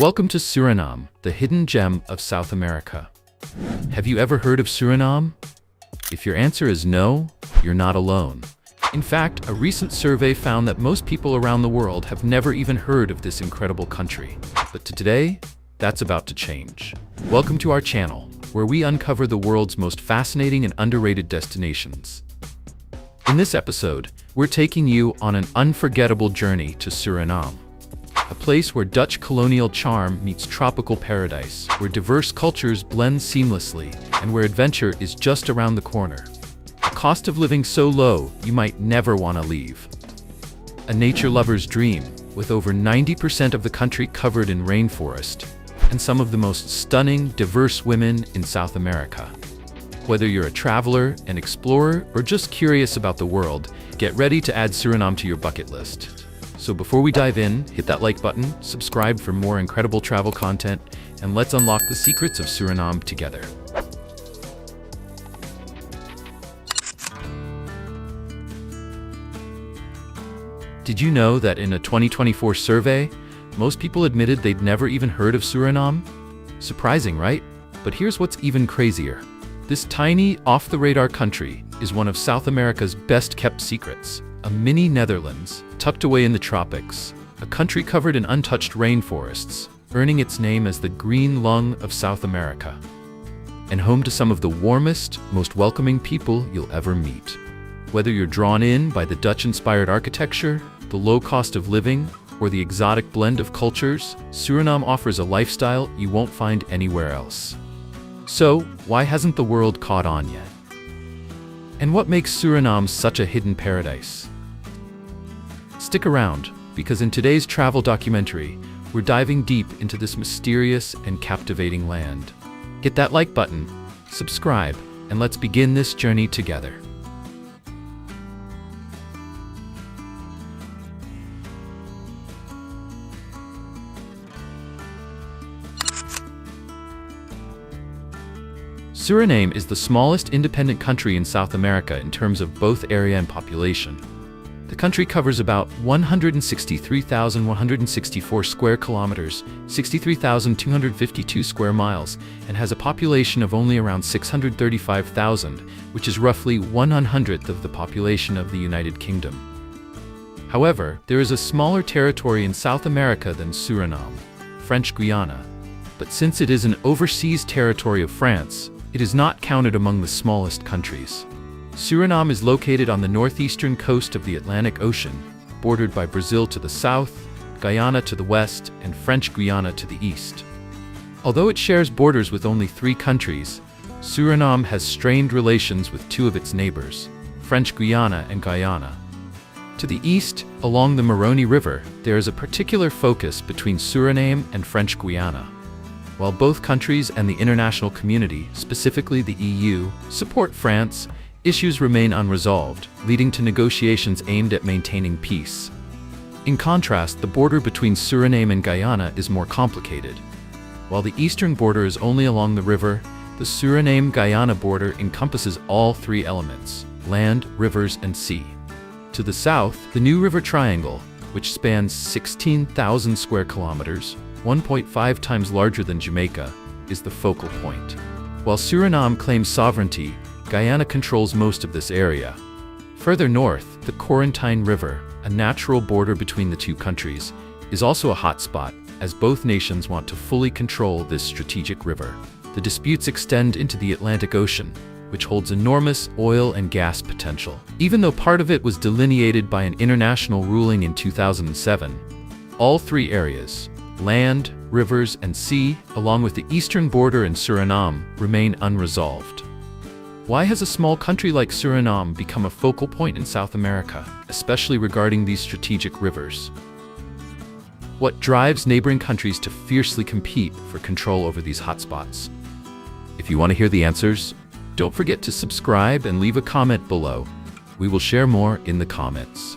Welcome to Suriname, the hidden gem of South America. Have you ever heard of Suriname? If your answer is no, you're not alone. In fact, a recent survey found that most people around the world have never even heard of this incredible country. But today, that's about to change. Welcome to our channel, where we uncover the world's most fascinating and underrated destinations. In this episode, we're taking you on an unforgettable journey to Suriname. A place where Dutch colonial charm meets tropical paradise, where diverse cultures blend seamlessly, and where adventure is just around the corner. A cost of living so low, you might never want to leave. A nature lover's dream, with over 90% of the country covered in rainforest, and some of the most stunning, diverse women in South America. Whether you're a traveler, an explorer, or just curious about the world, get ready to add Suriname to your bucket list. So before we dive in, hit that like button, subscribe for more incredible travel content, and let's unlock the secrets of Suriname together. Did you know that in a 2024 survey, most people admitted they'd never even heard of Suriname? Surprising, right? But here's what's even crazier. This tiny, off-the-radar country is one of South America's best-kept secrets. A mini Netherlands, tucked away in the tropics, a country covered in untouched rainforests, earning its name as the green lung of South America, and home to some of the warmest, most welcoming people you'll ever meet. Whether you're drawn in by the Dutch-inspired architecture, the low cost of living, or the exotic blend of cultures, Suriname offers a lifestyle you won't find anywhere else. So, why hasn't the world caught on yet? And what makes Suriname such a hidden paradise? Stick around, because in today's travel documentary, we're diving deep into this mysterious and captivating land. Hit that like button, subscribe, and let's begin this journey together. Suriname is the smallest independent country in South America in terms of both area and population. The country covers about 163,164 square kilometers, 63,252 square miles, and has a population of only around 635,000, which is roughly 1/100th of the population of the United Kingdom. However, there is a smaller territory in South America than Suriname, French Guiana. But since it is an overseas territory of France, it is not counted among the smallest countries. Suriname is located on the northeastern coast of the Atlantic Ocean, bordered by Brazil to the south, Guyana to the west, and French Guiana to the east. Although it shares borders with only 3 countries, Suriname has strained relations with 2 of its neighbors, French Guiana and Guyana. To the east, along the Maroni River, there is a particular focus between Suriname and French Guiana. While both countries and the international community, specifically the EU, support France, issues remain unresolved, leading to negotiations aimed at maintaining peace. In contrast, the border between Suriname and Guyana is more complicated. While the eastern border is only along the river, the Suriname-Guyana border encompasses all 3 elements: land, rivers, and sea. To the south, the New River Triangle, which spans 16,000 square kilometers, 1.5 times larger than Jamaica, is the focal point. While Suriname claims sovereignty, Guyana controls most of this area. Further north, the Corentyne River, a natural border between the 2 countries, is also a hotspot, as both nations want to fully control this strategic river. The disputes extend into the Atlantic Ocean, which holds enormous oil and gas potential. Even though part of it was delineated by an international ruling in 2007, all 3 areas, land, rivers, and sea, along with the eastern border in Suriname, remain unresolved. Why has a small country like Suriname become a focal point in South America, especially regarding these strategic rivers? What drives neighboring countries to fiercely compete for control over these hotspots? If you want to hear the answers, don't forget to subscribe and leave a comment below. We will share more in the comments.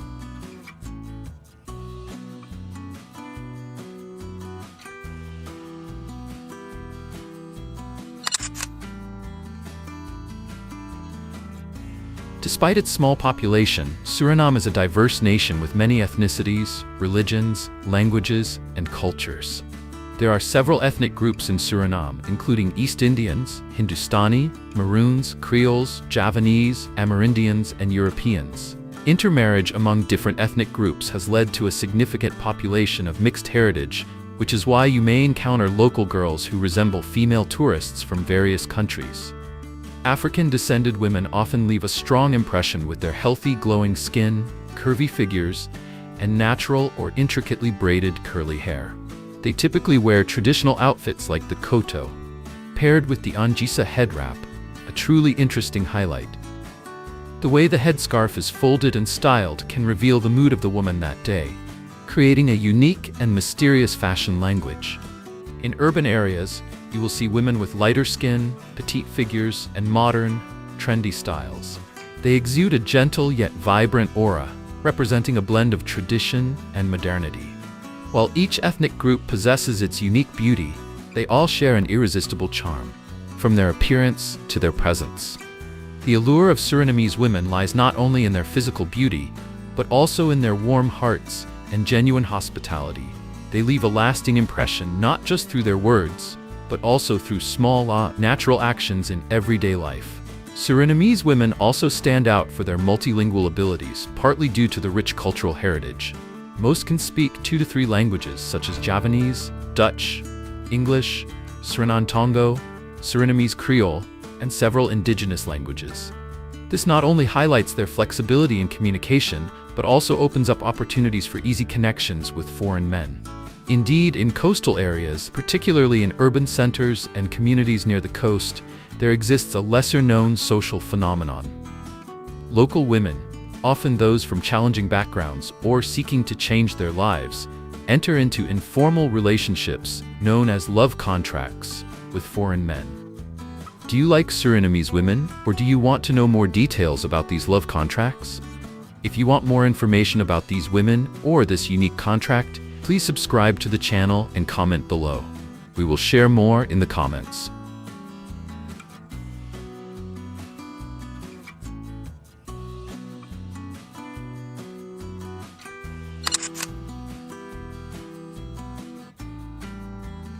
Despite its small population, Suriname is a diverse nation with many ethnicities, religions, languages, and cultures. There are several ethnic groups in Suriname, including East Indians, Hindustani, Maroons, Creoles, Javanese, Amerindians, and Europeans. Intermarriage among different ethnic groups has led to a significant population of mixed heritage, which is why you may encounter local girls who resemble female tourists from various countries. African-descended women often leave a strong impression with their healthy, glowing skin, curvy figures, and natural or intricately braided curly hair. They typically wear traditional outfits like the koto, paired with the anjisa head wrap, a truly interesting highlight. The way the headscarf is folded and styled can reveal the mood of the woman that day, creating a unique and mysterious fashion language. In urban areas, you will see women with lighter skin, petite figures, and modern, trendy styles. They exude a gentle yet vibrant aura, representing a blend of tradition and modernity. While each ethnic group possesses its unique beauty, they all share an irresistible charm, from their appearance to their presence. The allure of Surinamese women lies not only in their physical beauty, but also in their warm hearts and genuine hospitality. They leave a lasting impression not just through their words, but also through small, natural actions in everyday life. Surinamese women also stand out for their multilingual abilities, partly due to the rich cultural heritage. Most can speak 2 to 3 languages such as Javanese, Dutch, English, Suriname Tongo, Surinamese Creole, and several indigenous languages. This not only highlights their flexibility in communication, but also opens up opportunities for easy connections with foreign men. Indeed, in coastal areas, particularly in urban centers and communities near the coast, there exists a lesser-known social phenomenon. Local women, often those from challenging backgrounds or seeking to change their lives, enter into informal relationships known as love contracts with foreign men. Do you like Surinamese women, or do you want to know more details about these love contracts? If you want more information about these women or this unique contract, please subscribe to the channel and comment below. We will share more in the comments.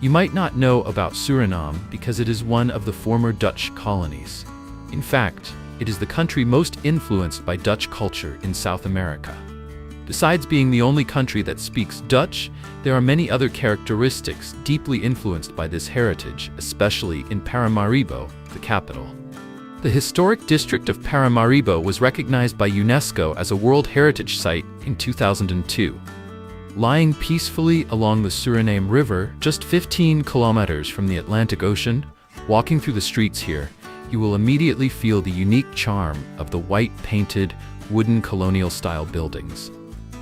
You might not know about Suriname because it is one of the former Dutch colonies. In fact, it is the country most influenced by Dutch culture in South America. Besides being the only country that speaks Dutch, there are many other characteristics deeply influenced by this heritage, especially in Paramaribo, the capital. The historic district of Paramaribo was recognized by UNESCO as a World Heritage Site in 2002. Lying peacefully along the Suriname River, just 15 kilometers from the Atlantic Ocean, walking through the streets here, you will immediately feel the unique charm of the white-painted, wooden colonial-style buildings.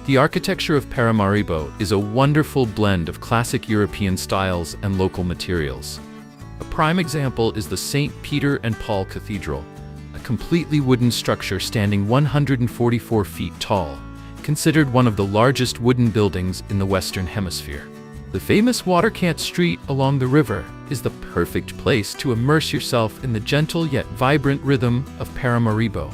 The architecture of Paramaribo is a wonderful blend of classic European styles and local materials. A prime example is the St. Peter and Paul Cathedral, a completely wooden structure standing 144 feet tall, considered one of the largest wooden buildings in the Western Hemisphere. The famous Waterkant Street along the river is the perfect place to immerse yourself in the gentle yet vibrant rhythm of Paramaribo.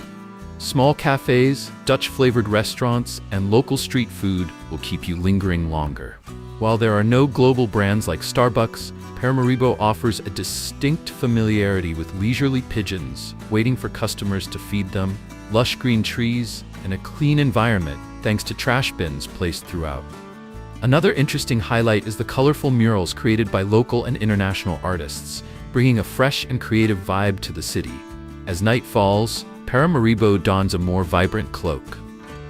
Small cafes, Dutch-flavored restaurants, and local street food will keep you lingering longer. While there are no global brands like Starbucks, Paramaribo offers a distinct familiarity with leisurely pigeons waiting for customers to feed them, lush green trees, and a clean environment thanks to trash bins placed throughout. Another interesting highlight is the colorful murals created by local and international artists, bringing a fresh and creative vibe to the city. As night falls, Paramaribo dons a more vibrant cloak.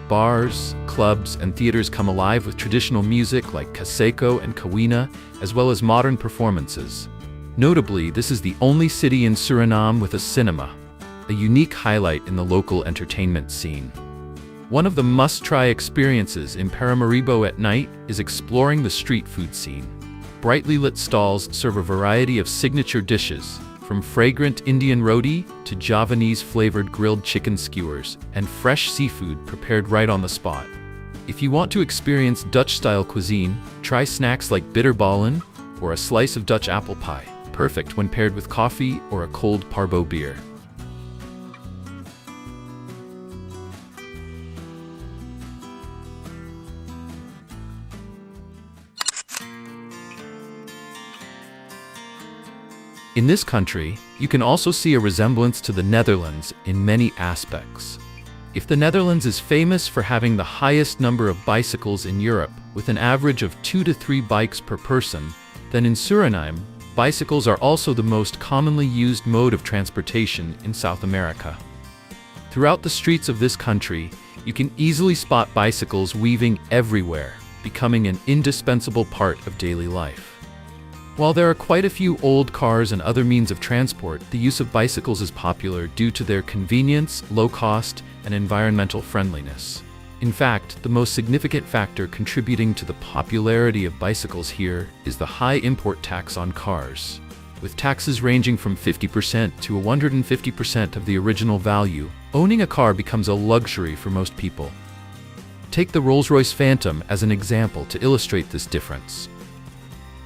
Bars, clubs, and theaters come alive with traditional music like Kaseko and Kawina, as well as modern performances. Notably, this is the only city in Suriname with a cinema, a unique highlight in the local entertainment scene. One of the must-try experiences in Paramaribo at night is exploring the street food scene. Brightly lit stalls serve a variety of signature dishes, from fragrant Indian roti to Javanese-flavored grilled chicken skewers and fresh seafood prepared right on the spot. If you want to experience Dutch-style cuisine, try snacks like bitterballen or a slice of Dutch apple pie, perfect when paired with coffee or a cold Parbo beer. In this country, you can also see a resemblance to the Netherlands in many aspects. If the Netherlands is famous for having the highest number of bicycles in Europe, with an average of 2 to 3 bikes per person, then in Suriname, bicycles are also the most commonly used mode of transportation in South America. Throughout the streets of this country, you can easily spot bicycles weaving everywhere, becoming an indispensable part of daily life. While there are quite a few old cars and other means of transport, the use of bicycles is popular due to their convenience, low cost, and environmental friendliness. In fact, the most significant factor contributing to the popularity of bicycles here is the high import tax on cars. With taxes ranging from 50% to 150% of the original value, owning a car becomes a luxury for most people. Take the Rolls-Royce Phantom as an example to illustrate this difference.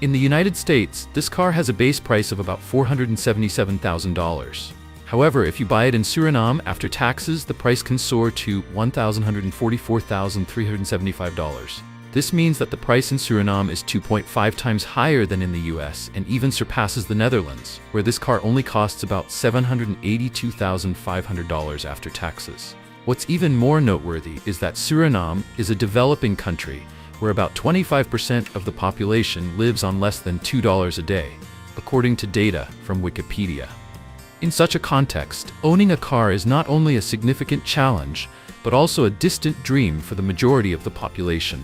In the United States, this car has a base price of about $477,000. However, if you buy it in Suriname after taxes, the price can soar to $1,144,375. This means that the price in Suriname is 2.5 times higher than in the US and even surpasses the Netherlands, where this car only costs about $782,500 after taxes. What's even more noteworthy is that Suriname is a developing country, where about 25% of the population lives on less than $2 a day, according to data from Wikipedia. In such a context, owning a car is not only a significant challenge, but also a distant dream for the majority of the population.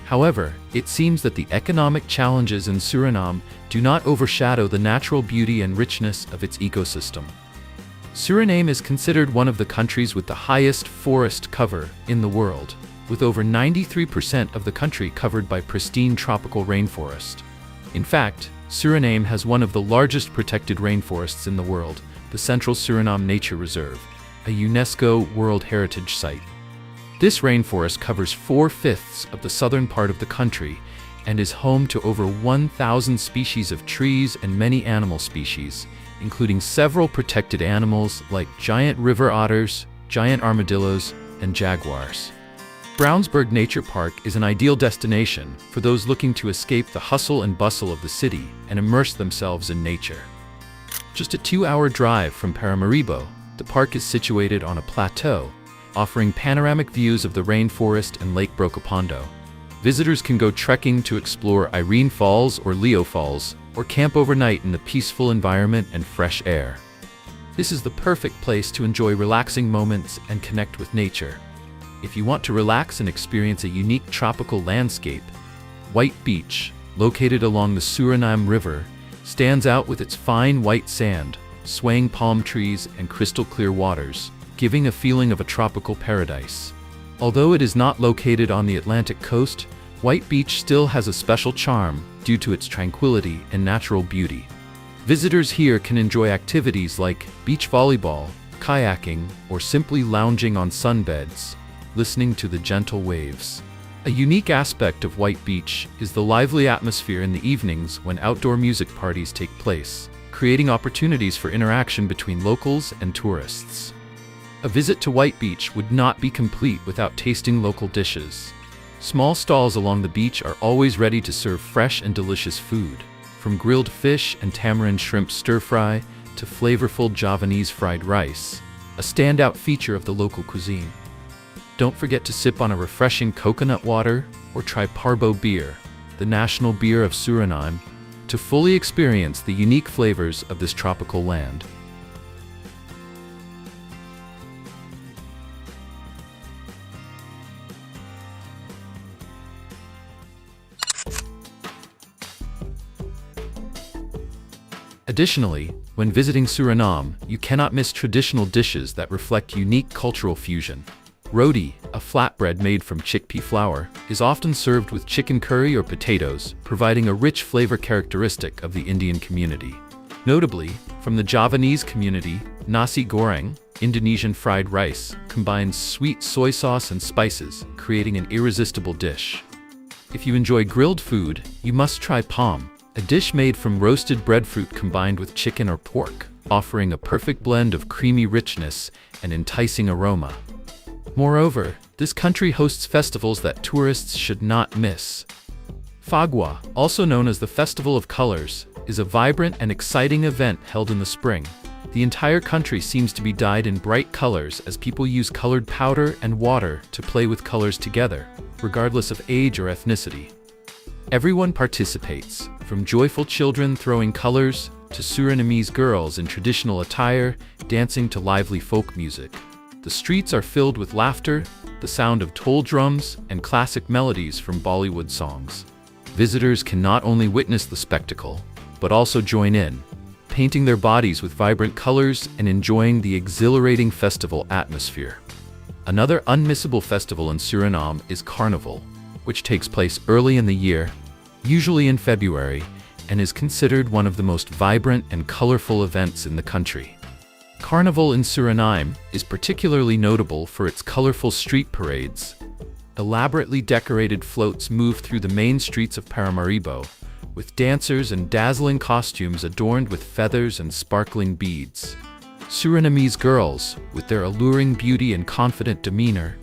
However, it seems that the economic challenges in Suriname do not overshadow the natural beauty and richness of its ecosystem. Suriname is considered one of the countries with the highest forest cover in the world, with over 93% of the country covered by pristine tropical rainforest. In fact, Suriname has one of the largest protected rainforests in the world, the Central Suriname Nature Reserve, a UNESCO World Heritage Site. This rainforest covers 4/5 of the southern part of the country and is home to over 1,000 species of trees and many animal species, including several protected animals like giant river otters, giant armadillos, and jaguars. Brownsburg Nature Park is an ideal destination for those looking to escape the hustle and bustle of the city and immerse themselves in nature. Just a 2-hour drive from Paramaribo, the park is situated on a plateau, offering panoramic views of the rainforest and Lake Brokopondo. Visitors can go trekking to explore Irene Falls or Leo Falls, or camp overnight in the peaceful environment and fresh air. This is the perfect place to enjoy relaxing moments and connect with nature. If you want to relax and experience a unique tropical landscape, White Beach, located along the Suriname River, stands out with its fine white sand, swaying palm trees, and crystal-clear waters, giving a feeling of a tropical paradise. Although it is not located on the Atlantic coast, White Beach still has a special charm due to its tranquility and natural beauty. Visitors here can enjoy activities like beach volleyball, kayaking, or simply lounging on sunbeds, listening to the gentle waves. A unique aspect of White Beach is the lively atmosphere in the evenings when outdoor music parties take place, creating opportunities for interaction between locals and tourists. A visit to White Beach would not be complete without tasting local dishes. Small stalls along the beach are always ready to serve fresh and delicious food, from grilled fish and tamarind shrimp stir-fry to flavorful Javanese fried rice, a standout feature of the local cuisine. Don't forget to sip on a refreshing coconut water or try Parbo beer, the national beer of Suriname, to fully experience the unique flavors of this tropical land. Additionally, when visiting Suriname, you cannot miss traditional dishes that reflect unique cultural fusion. Roti, a flatbread made from chickpea flour, is often served with chicken curry or potatoes, providing a rich flavor characteristic of the Indian community. Notably, from the Javanese community, nasi goreng, Indonesian fried rice, combines sweet soy sauce and spices, creating an irresistible dish. If you enjoy grilled food, you must try pom, a dish made from roasted breadfruit combined with chicken or pork, offering a perfect blend of creamy richness and enticing aroma. Moreover, this country hosts festivals that tourists should not miss. Fagua, also known as the Festival of Colors, is a vibrant and exciting event held in the spring. The entire country seems to be dyed in bright colors as people use colored powder and water to play with colors together, regardless of age or ethnicity. Everyone participates, from joyful children throwing colors to Surinamese girls in traditional attire dancing to lively folk music. The streets are filled with laughter, the sound of toll drums, and classic melodies from Bollywood songs. Visitors can not only witness the spectacle, but also join in, painting their bodies with vibrant colors and enjoying the exhilarating festival atmosphere. Another unmissable festival in Suriname is Carnival, which takes place early in the year, usually in February, and is considered one of the most vibrant and colorful events in the country. Carnival in Suriname is particularly notable for its colorful street parades. Elaborately decorated floats move through the main streets of Paramaribo, with dancers and dazzling costumes adorned with feathers and sparkling beads. Surinamese girls, with their alluring beauty and confident demeanor,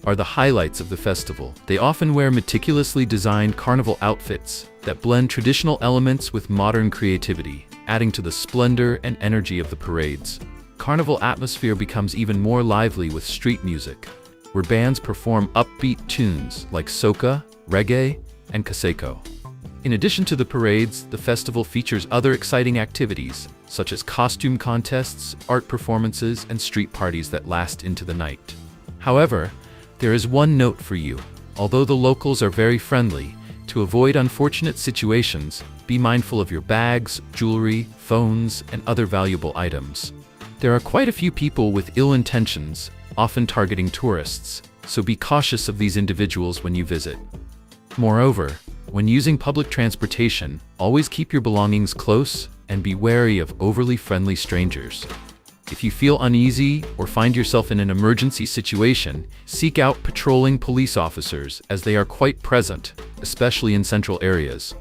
are the highlights of the festival. They often wear meticulously designed carnival outfits that blend traditional elements with modern creativity, adding to the splendor and energy of the parades. Carnival atmosphere becomes even more lively with street music, where bands perform upbeat tunes like soca, reggae, and kaseko. In addition to the parades, the festival features other exciting activities, such as costume contests, art performances, and street parties that last into the night. However, there is one note for you. Although the locals are very friendly, to avoid unfortunate situations, be mindful of your bags, jewelry, phones, and other valuable items. There are quite a few people with ill intentions, often targeting tourists, so be cautious of these individuals when you visit. Moreover, when using public transportation, always keep your belongings close and be wary of overly friendly strangers. If you feel uneasy or find yourself in an emergency situation, seek out patrolling police officers as they are quite present, especially in central areas.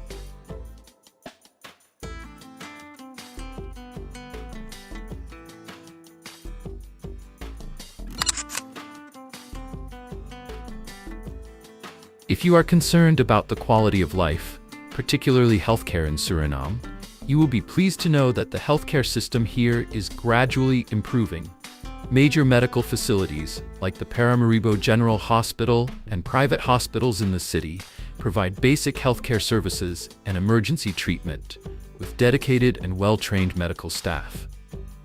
If you are concerned about the quality of life, particularly healthcare in Suriname, you will be pleased to know that the healthcare system here is gradually improving. Major medical facilities, like the Paramaribo General Hospital and private hospitals in the city, provide basic healthcare services and emergency treatment, with dedicated and well-trained medical staff.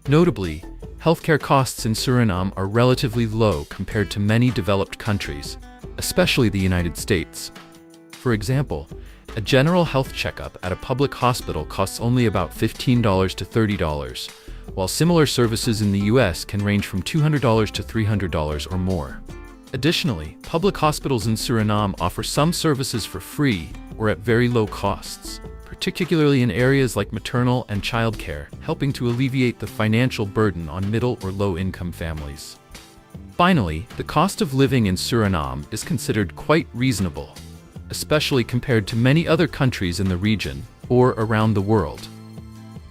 Notably, healthcare costs in Suriname are relatively low compared to many developed countries, especially the United States. For example, a general health checkup at a public hospital costs only about $15 to $30, while similar services in the US can range from $200 to $300 or more. Additionally, public hospitals in Suriname offer some services for free or at very low costs, particularly in areas like maternal and childcare, helping to alleviate the financial burden on middle or low-income families. Finally, the cost of living in Suriname is considered quite reasonable, especially compared to many other countries in the region or around the world.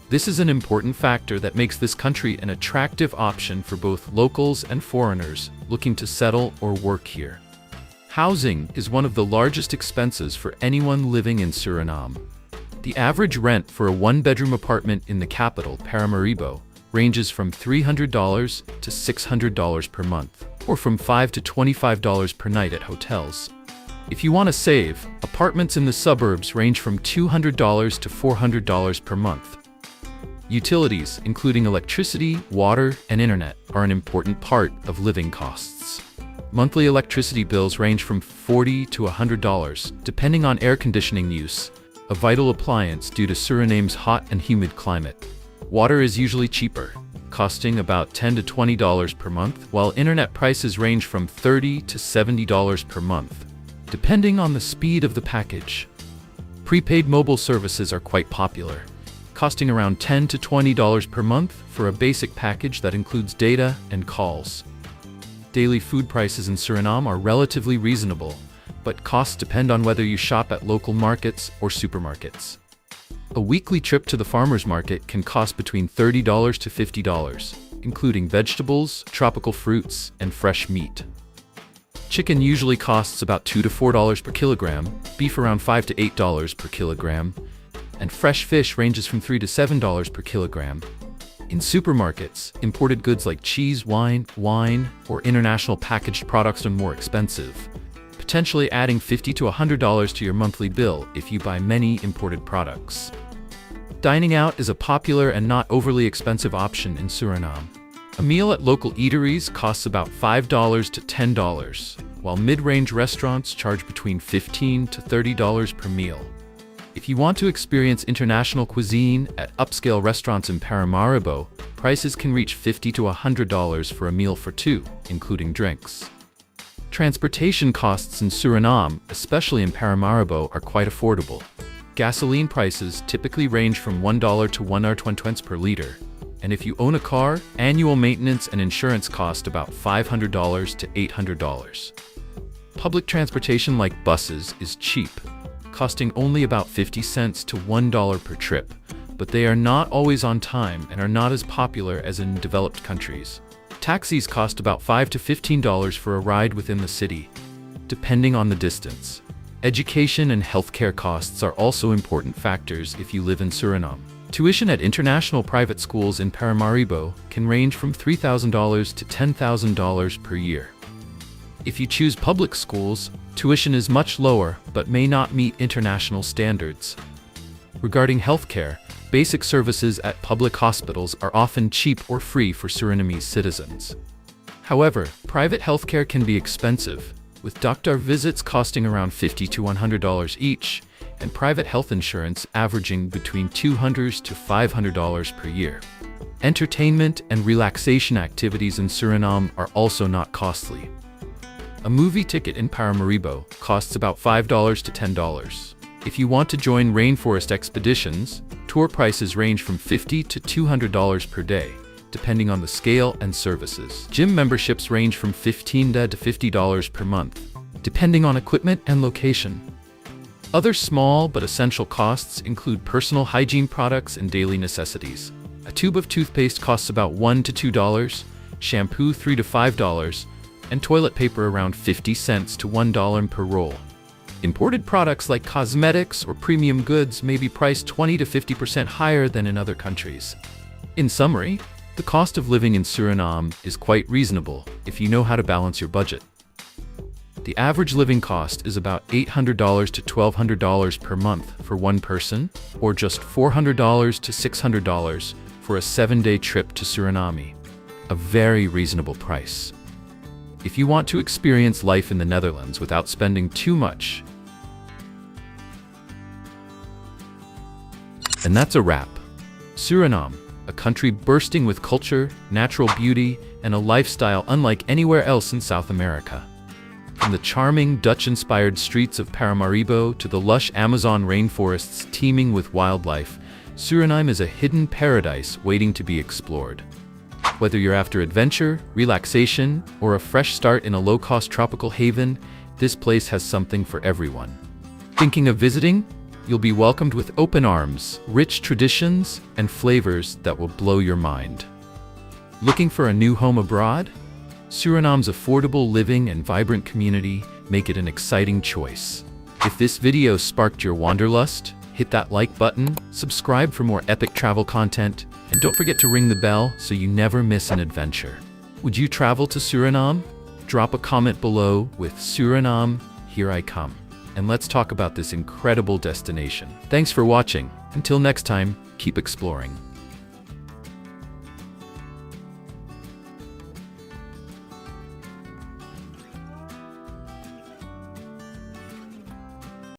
This is an important factor that makes this country an attractive option for both locals and foreigners looking to settle or work here. Housing is one of the largest expenses for anyone living in Suriname. The average rent for a one-bedroom apartment in the capital, Paramaribo, ranges from $300 to $600 per month, or from $5 to $25 per night at hotels. If you want to save, apartments in the suburbs range from $200 to $400 per month. Utilities, including electricity, water, and internet, are an important part of living costs. Monthly electricity bills range from $40 to $100, depending on air conditioning use, a vital appliance due to Suriname's hot and humid climate. Water is usually cheaper, costing about $10 to $20 per month, while internet prices range from $30 to $70 per month, depending on the speed of the package. Prepaid mobile services are quite popular, costing around $10 to $20 per month for a basic package that includes data and calls. Daily food prices in Suriname are relatively reasonable, but costs depend on whether you shop at local markets or supermarkets. A weekly trip to the farmer's market can cost between $30 to $50, including vegetables, tropical fruits, and fresh meat. Chicken usually costs about $2 to $4 per kilogram, beef around $5 to $8 per kilogram, and fresh fish ranges from $3 to $7 per kilogram. In supermarkets, imported goods like cheese, wine, or international packaged products are more expensive, potentially adding $50 to $100 to your monthly bill if you buy many imported products. Dining out is a popular and not overly expensive option in Suriname. A meal at local eateries costs about $5 to $10, while mid-range restaurants charge between $15 to $30 per meal. If you want to experience international cuisine at upscale restaurants in Paramaribo, prices can reach $50 to $100 for a meal for two, including drinks. Transportation costs in Suriname, especially in Paramaribo, are quite affordable. Gasoline prices typically range from $1 to $1.20 per liter, and if you own a car, annual maintenance and insurance cost about $500 to $800. Public transportation like buses is cheap, costing only about 50 cents to $1 per trip, but they are not always on time and are not as popular as in developed countries. Taxis cost about $5 to $15 for a ride within the city, depending on the distance. Education and healthcare costs are also important factors if you live in Suriname. Tuition at international private schools in Paramaribo can range from $3,000 to $10,000 per year. If you choose public schools, tuition is much lower but may not meet international standards. Regarding healthcare, basic services at public hospitals are often cheap or free for Surinamese citizens. However, private healthcare can be expensive, with doctor visits costing around $50 to $100 each, and private health insurance averaging between $200 to $500 per year. Entertainment and relaxation activities in Suriname are also not costly. A movie ticket in Paramaribo costs about $5 to $10. If you want to join rainforest expeditions, tour prices range from $50 to $200 per day, depending on the scale and services. Gym memberships range from $15 to $50 per month, depending on equipment and location. Other small but essential costs include personal hygiene products and daily necessities. A tube of toothpaste costs about $1 to $2, shampoo $3 to $5, and toilet paper around 50 cents to $1 per roll. Imported products like cosmetics or premium goods may be priced 20 to 50% higher than in other countries. In summary, the cost of living in Suriname is quite reasonable if you know how to balance your budget. The average living cost is about $800 to $1,200 per month for one person, or just $400 to $600 for a 7-day trip to Suriname. A very reasonable price. If you want to experience life in the Netherlands without spending too much. And that's a wrap. Suriname, a country bursting with culture, natural beauty, and a lifestyle unlike anywhere else in South America. From the charming Dutch-inspired streets of Paramaribo to the lush Amazon rainforests teeming with wildlife, Suriname is a hidden paradise waiting to be explored. Whether you're after adventure, relaxation, or a fresh start in a low-cost tropical haven, this place has something for everyone. Thinking of visiting? You'll be welcomed with open arms, rich traditions, and flavors that will blow your mind. Looking for a new home abroad? Suriname's affordable living and vibrant community make it an exciting choice. If this video sparked your wanderlust, hit that like button, subscribe for more epic travel content, and don't forget to ring the bell so you never miss an adventure. Would you travel to Suriname? Drop a comment below with Suriname, here I come. And let's talk about this incredible destination. Thanks for watching. Until next time, keep exploring.